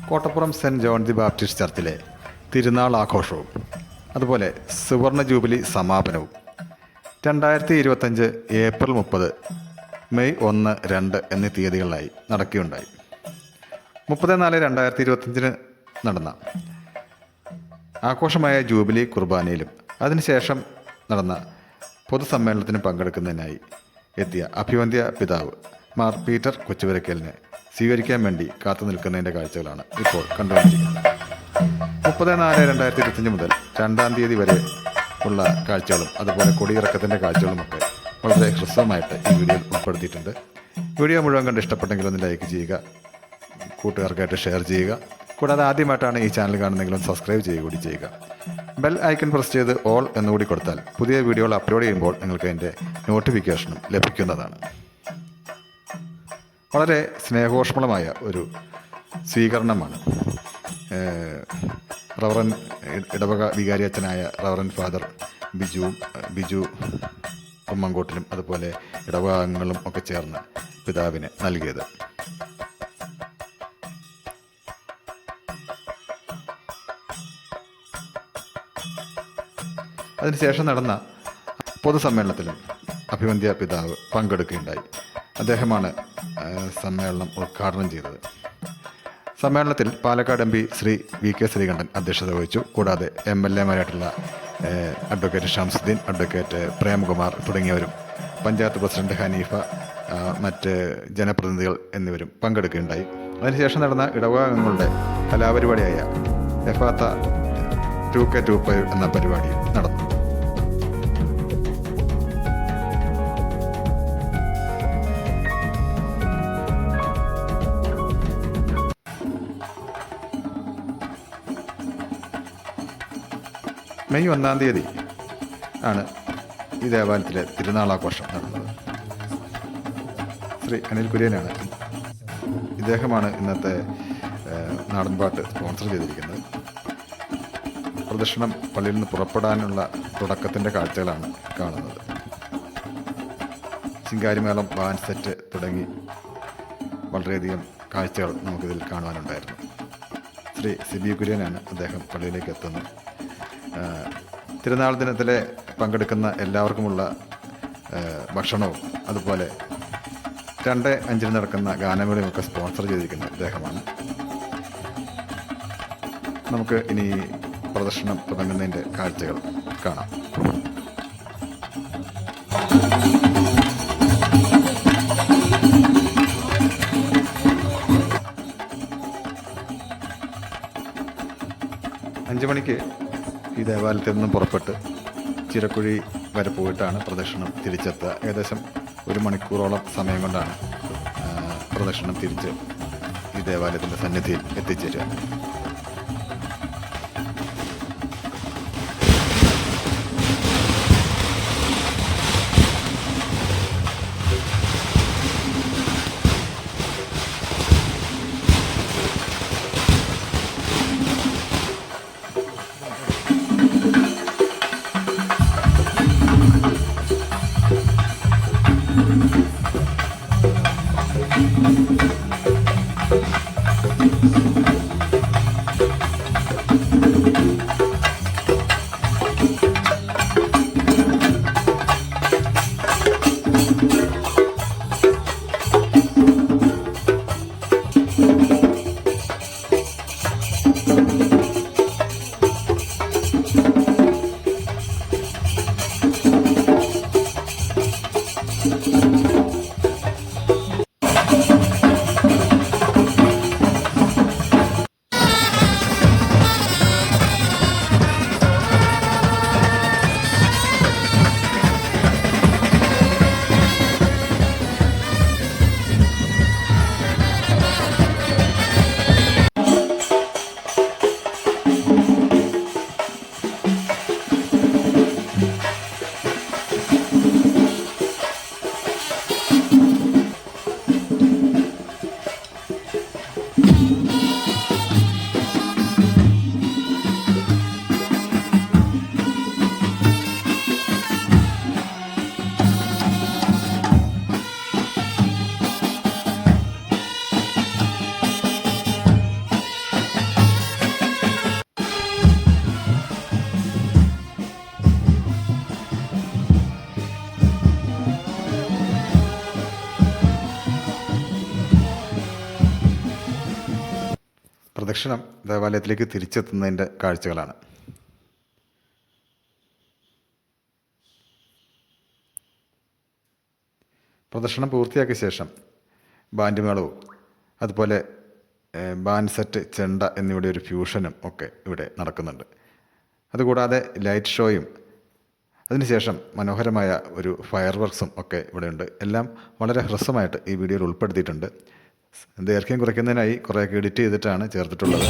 Kottappuram saint John the Baptist ചർച്ചിലെ തിരുനാൾ ആഘോഷവും അതുപോലെ സുവർണ ജൂബിലി സമാപനവും 2025 ഏപ്രിൽ 30, മെയ് 1, 2 എന്നീ തീയതികളിലായി നടക്കുകയുണ്ടായി. 30/4/2025 നടന്ന ആഘോഷമായ ജൂബിലി കുർബാനയിലും അതിനുശേഷം നടന്ന പൊതുസമ്മേളനത്തിന് പങ്കെടുക്കുന്നതിനായി എത്തിയ അഭിവന്ദ്യ പിതാവ് മാർ പീറ്റർ കൊച്ചുവരക്കലിനെ സ്വീകരിക്കാൻ വേണ്ടി കാത്തു നിൽക്കുന്നതിൻ്റെ കാഴ്ചകളാണ് ഇപ്പോൾ കണ്ടുകൊണ്ടിരിക്കുന്നത്. 30/4/2025 മുതൽ 2-ാം തീയതി വരെ ഉള്ള കാഴ്ചകളും അതുപോലെ കൊടിയിറക്കത്തിൻ്റെ കാഴ്ചകളുമൊക്കെ വളരെ ഹ്രസ്വമായിട്ട് ഈ വീഡിയോയിൽ ഉൾപ്പെടുത്തിയിട്ടുണ്ട്. വീഡിയോ മുഴുവൻ കണ്ട് ഇഷ്ടപ്പെട്ടെങ്കിൽ ഒന്ന് ലൈക്ക് ചെയ്യുക, കൂട്ടുകാർക്കായിട്ട് ഷെയർ ചെയ്യുക. കൂടാതെ ആദ്യമായിട്ടാണ് ഈ ചാനൽ കാണുന്നതെങ്കിലും സബ്സ്ക്രൈബ് ചെയ്യുക കൂടി ചെയ്യുക. ബെൽ ഐക്കൺ പ്രസ് ചെയ്ത് ഓൾ എന്നുകൂടി കൊടുത്താൽ പുതിയ വീഡിയോകൾ അപ്ലോഡ് ചെയ്യുമ്പോൾ നിങ്ങൾക്ക് അതിൻ്റെ നോട്ടിഫിക്കേഷനും ലഭിക്കുന്നതാണ്. വളരെ സ്നേഹോഷ്മളമായ ഒരു സ്വീകരണമാണ് റവറൻ ഇടവക വികാരി അച്ഛനായ റവറൻ ഫാദർ ബിജു കുമ്മങ്കോട്ടിലും അതുപോലെ ഇടവക അംഗങ്ങളും ഒക്കെ ചേർന്ന് പിതാവിന് നൽകിയത്. അതിനുശേഷം നടന്ന പൊതുസമ്മേളനത്തിലും അഭിവന്ദ്യ പിതാവ് പങ്കെടുക്കുകയുണ്ടായി. അദ്ദേഹമാണ് സമ്മേളനം ഉദ്ഘാടനം ചെയ്തത്. സമ്മേളനത്തിൽ പാലക്കാട് MP ശ്രീ VK ശ്രീകണ്ഠൻ അധ്യക്ഷത വഹിച്ചു. കൂടാതെ MLA-മാരായിട്ടുള്ള അഡ്വക്കേറ്റ് ഷംസുദ്ദീൻ, അഡ്വക്കേറ്റ് പ്രേംകുമാർ തുടങ്ങിയവരും പഞ്ചായത്ത് പ്രസിഡന്റ് ഹനീഫ, മറ്റ് ജനപ്രതിനിധികൾ എന്നിവരും പങ്കെടുക്കുകയുണ്ടായി. അതിനുശേഷം നടന്ന ഇടവകങ്ങളുടെ കലാപരിപാടിയായ എഫാത്ത 2K25 എന്ന പരിപാടി നടന്നു. മെയ് 1-ാം തീയതി ആണ് ഈ ദേവാലയത്തിലെ തിരുനാളാഘോഷം നടന്നത്. ശ്രീ അനിൽ കുര്യനാണ്, ഇദ്ദേഹമാണ് ഇന്നത്തെ നാടൻപാട്ട് സ്പോൺസർ ചെയ്തിരിക്കുന്നത്. പ്രദക്ഷിണം പള്ളിയിൽ നിന്ന് പുറപ്പെടാനുള്ള തുടക്കത്തിൻ്റെ കാഴ്ചകളാണ് കാണുന്നത്. ചിങ്കാരിമേളം, ബാൻഡ് സെറ്റ് തുടങ്ങി വളരെയധികം കാഴ്ചകൾ നമുക്കിതിൽ കാണുവാനുണ്ടായിരുന്നു. ശ്രീ സിബി കുര്യനാണ് അദ്ദേഹം പള്ളിയിലേക്ക് എത്തുന്നത്. തിരുനാൾ ദിനത്തിലെ പങ്കെടുക്കുന്ന എല്ലാവർക്കുമുള്ള ഭക്ഷണവും അതുപോലെ 2:05 നടക്കുന്ന ഗാനമേളയുമൊക്കെ സ്പോൺസർ ചെയ്തിരിക്കുന്ന അദ്ദേഹമാണ്. നമുക്ക് ഇനി പ്രദർശനം തുടങ്ങുന്നതിൻ്റെ കാഴ്ചകൾ കാണാം. അഞ്ച് മണിക്ക് ഈ ദേവാലയത്തിൽ നിന്നും പുറപ്പെട്ട് ചിറക്കുഴി വരെ പോയിട്ടാണ് പ്രദക്ഷിണം തിരിച്ചെത്തുക. ഏകദേശം 1 മണിക്കൂറോളം സമയം കൊണ്ടാണ് പ്രദക്ഷിണം തിരിച്ച് ഈ ദേവാലയത്തിൻ്റെ സന്നിധിയിൽ എത്തിച്ചേരുക. പ്രദക്ഷിണം ദേവാലയത്തിലേക്ക് തിരിച്ചെത്തുന്നതിൻ്റെ കാഴ്ചകളാണ്. പ്രദക്ഷിണം പൂർത്തിയാക്കിയ ശേഷം ബാൻഡ് മേളവും അതുപോലെ ബാൻഡ് സെറ്റ്, ചെണ്ട എന്നിവയുടെ ഒരു ഫ്യൂഷനും ഒക്കെ ഇവിടെ നടക്കുന്നുണ്ട്. അതുകൂടാതെ ലൈറ്റ് ഷോയും അതിനുശേഷം മനോഹരമായ ഒരു ഫയർ വർക്ക്സും ഒക്കെ ഇവിടെയുണ്ട്. എല്ലാം വളരെ ഹ്രസ്വമായിട്ട് ഈ വീഡിയോയിൽ ഉൾപ്പെടുത്തിയിട്ടുണ്ട്. ദൈർഘ്യം കുറയ്ക്കുന്നതിനായി കുറേയൊക്കെ എഡിറ്റ് ചെയ്തിട്ടാണ് ചേർത്തിട്ടുള്ളത്.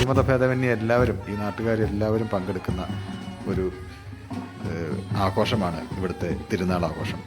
മതഭേദമന്യേ എല്ലാവരും, ഈ നാട്ടുകാരെല്ലാവരും പങ്കെടുക്കുന്ന ഒരു ആഘോഷമാണ് ഇവിടുത്തെ തിരുനാൾ ആഘോഷം.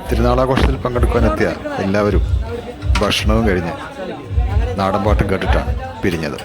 തിരുനാളാഘോഷത്തിൽ പങ്കെടുക്കാനെത്തിയ എല്ലാവരും ഭക്ഷണവും കഴിഞ്ഞ് നാടൻപാട്ടും കേട്ടിട്ടാണ് പിരിഞ്ഞത്.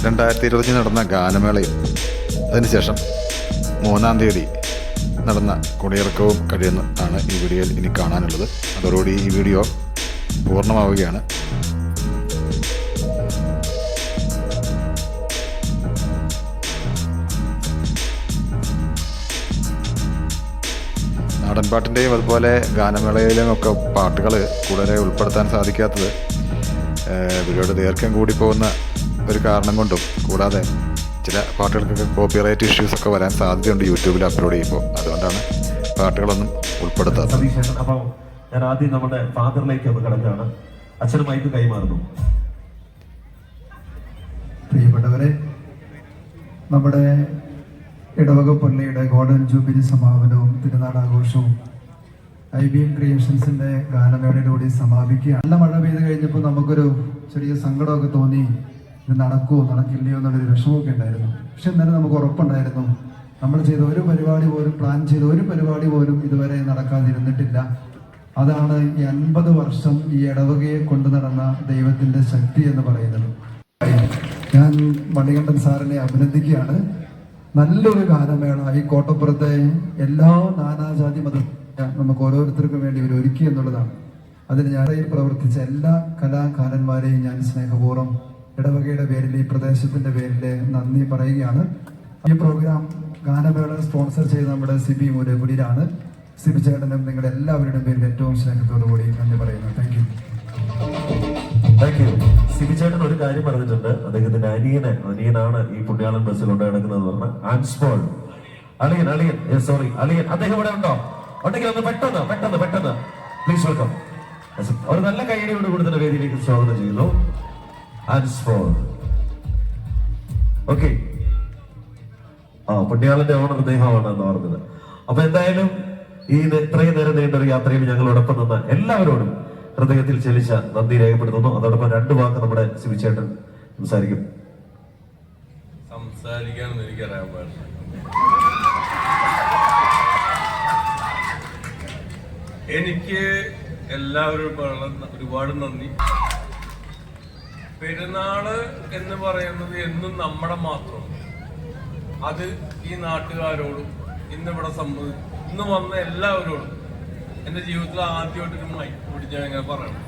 രണ്ട് 5/2020 നടന്ന ഗാനമേളയും അതിനുശേഷം 3-ാം തീയതി നടന്ന കൊടിയിറക്കവും കഴിയുന്നതാണ് ഈ വീഡിയോയിൽ ഇനി കാണാനുള്ളത്. അതോടുകൂടി ഈ വീഡിയോ പൂർണ്ണമാവുകയാണ്. നാടൻപാട്ടിൻ്റെയും അതുപോലെ ഗാനമേളയിലും ഒക്കെ പാട്ടുകൾ കൂടുതൽ ഉൾപ്പെടുത്താൻ സാധിക്കാത്തത് വീഡിയോയുടെ ദൈർഘ്യം കൂടി പോകുന്ന ഒരു കാരണം കൊണ്ടും, കൂടാതെ ചില പാട്ടുകൾക്കൊക്കെ കോപ്പിറൈറ്റ് ഇഷ്യൂസൊക്കെ വരാൻ സാധ്യതയുണ്ട് യൂട്യൂബിൽ അപ്ലോഡ് ചെയ്യുമ്പോൾ. അതുകൊണ്ടാണ് പാട്ടുകളൊന്നും ഉൾപ്പെടുത്താത്തത്. അപ്പോൾ ഞാൻ ആദ്യം നമ്മുടെ ഫാദറിലേക്ക് ഒന്ന് കിടക്കുകയാണ്. അച്ഛനുമായിട്ട് കൈമാറുന്നു. പ്രിയപ്പെട്ടവരെ, നമ്മുടെ ഇടവക പള്ളിയുടെ ഗോൾഡൻ ജൂബിലി സമാപനവും തിരുനാളാഘോഷവും IBM ക്രിയേഷൻസിന്റെ ഗാനമേളയിലൂടെ സമാപിക്കുകയാണ്. നല്ല മഴ പെയ്ത് കഴിഞ്ഞപ്പോൾ നമുക്കൊരു ചെറിയ സങ്കടമൊക്കെ തോന്നി. ഇത് നടക്കുമോ നടക്കില്ലയോ എന്നുള്ളൊരു വിഷമമൊക്കെ ഉണ്ടായിരുന്നു. പക്ഷെ എന്നാലും നമുക്ക് ഉറപ്പുണ്ടായിരുന്നു, നമ്മൾ ചെയ്ത ഒരു പരിപാടി പോലും, പ്ലാൻ ചെയ്ത ഒരു പരിപാടി പോലും ഇതുവരെ നടക്കാതിരുന്നിട്ടില്ല. അതാണ് ഈ 50 വർഷം ഈ ഇടവകയെ കൊണ്ടു നടന്ന ദൈവത്തിന്റെ ശക്തി എന്ന് പറയുന്നത്. ഞാൻ മണികണ്ഠൻ സാറിനെ അഭിനന്ദിക്കുകയാണ്. നല്ലൊരു ഗാനമേള ഈ കോട്ടപ്പുറത്തെ എല്ലാ നാനാജാതി മത നമുക്ക് ഓരോരുത്തർക്കും വേണ്ടി ഇവർ ഒരുക്കി എന്നുള്ളതാണ്. അതിന് ഞാനയിൽ പ്രവർത്തിച്ച എല്ലാ കലാകാരന്മാരെയും ഞാൻ സ്നേഹപൂർവ്വം ഇടവകയുടെ പേരിൽ, ഈ പ്രദേശത്തിൻ്റെ പേരിൽ നന്ദി പറയുകയാണ്. ഈ പ്രോഗ്രാം ഗാനമേള സ്പോൺസർ ചെയ്ത് നമ്മുടെ സിബി മൂലകുടിയിലാണ്. സിബി ചേട്ടനും നിങ്ങളുടെ എല്ലാവരുടെയും പേരിൽ ഏറ്റവും സ്നേഹത്തോടു കൂടി നന്ദി പറയുന്നു. Thank you. Thank you. Sibi ചേട്ടൻ ഒരു കാര്യം പറഞ്ഞിട്ടുണ്ട്. അദ്ദേഹത്തിന്റെ അനിയനാണ് ഈ പുണ്യാളൻ ബസ്സിൽ കൊണ്ട് നടക്കുന്നത് പറഞ്ഞ ആൻസ്പോൾ അളിയൻ അദ്ദേഹം ഇവിടെ ഉണ്ടോ? ഉണ്ടെങ്കിൽ ഒന്ന് പെട്ടെന്ന് പ്ലീസ് വെൽക്കം. ഒരു നല്ല കൈയടിയോട് കൂടി തന്നെ വേദിയിലേക്ക് സ്വാഗതം ചെയ്യുന്നു. ആൻസ്പോൾ. ഓക്കെ, പുണ്യാളന്റെ ഓണർ അദ്ദേഹമാണ് എന്ന് പറഞ്ഞത്. അപ്പൊ എന്തായാലും ഈ ഇത്രയും നേരം നീണ്ട ഒരു യാത്രയിൽ ഞങ്ങളോടൊപ്പം നിന്ന എല്ലാവരോടും ഹൃദയത്തിൽ ചലിച്ച നന്ദി രേഖപ്പെടുത്തുന്നു. അതോടൊപ്പം 2 വാക്ക് നമ്മുടെ സിബിച്ചേട്ടൻ സംസാരിക്കും. സംസാരിക്കാനൊന്നും എനിക്കറിയാൻ പാടില്ല. എനിക്ക് എല്ലാവരും ഒരുപാട് നന്ദി. പെരുന്നാള് എന്ന് പറയുന്നത് എന്നും നമ്മുടെ മാത്രം. അത് ഈ നാട്ടുകാരോടും ഇന്ന് വന്ന എല്ലാവരോടും എന്റെ ജീവിതത്തിൽ ആദ്യമായിട്ടൊരു മൈക്ക് പിടിച്ചാൽ ഇങ്ങനെ പറയണം.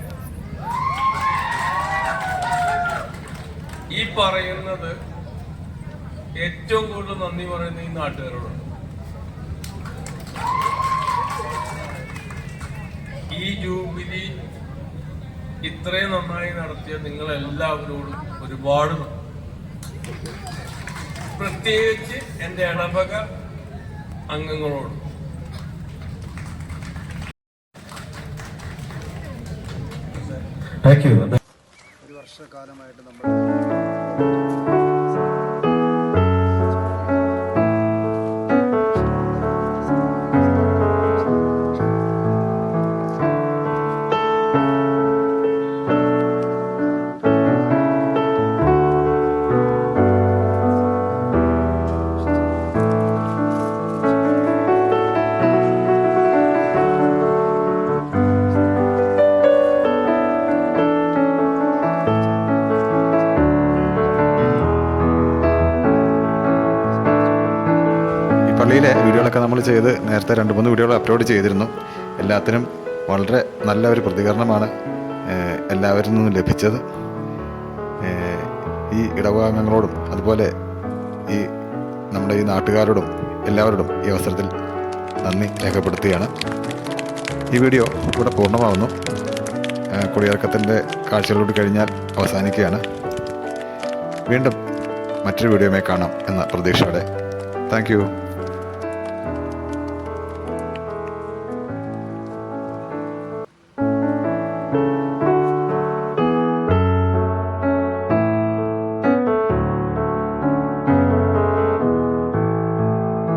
ഈ പറയുന്നത് ഏറ്റവും കൂടുതൽ നന്ദി പറയുന്നത് ഈ നാട്ടുകാരോടാണ്. ഈ ജൂബിലി ഇത്രയും നന്നായി നടത്തിയ നിങ്ങളെല്ലാവരോടും ഒരുപാട് നന്ദി. പ്രത്യേകിച്ച് എൻ്റെ ഇടവക അംഗങ്ങളോട്. Thank you. ഒരു വർഷക്കാലമായിട്ട് നമ്മൾ പള്ളിയിലെ വീഡിയോകളൊക്കെ നമ്മൾ നേരത്തെ 2-3 വീഡിയോകൾ അപ്ലോഡ് ചെയ്തിരുന്നു. എല്ലാത്തിനും വളരെ നല്ല ഒരു പ്രതികരണമാണ് എല്ലാവരിൽ നിന്നും ലഭിച്ചത്. ഈ ഇടവകാംഗങ്ങളോടും അതുപോലെ നമ്മുടെ ഈ നാട്ടുകാരോടും എല്ലാവരോടും ഈ അവസരത്തിൽ നന്ദി രേഖപ്പെടുത്തുകയാണ്. ഈ വീഡിയോ ഇവിടെ പൂർണ്ണമാവുന്നു. കൊടിയിറക്കത്തിൻ്റെ കാഴ്ചകളോട് കഴിഞ്ഞാൽ അവസാനിക്കുകയാണ്. വീണ്ടും മറ്റൊരു വീഡിയോയുമായി കാണാം എന്ന പ്രതീക്ഷയോടെ. Thank you.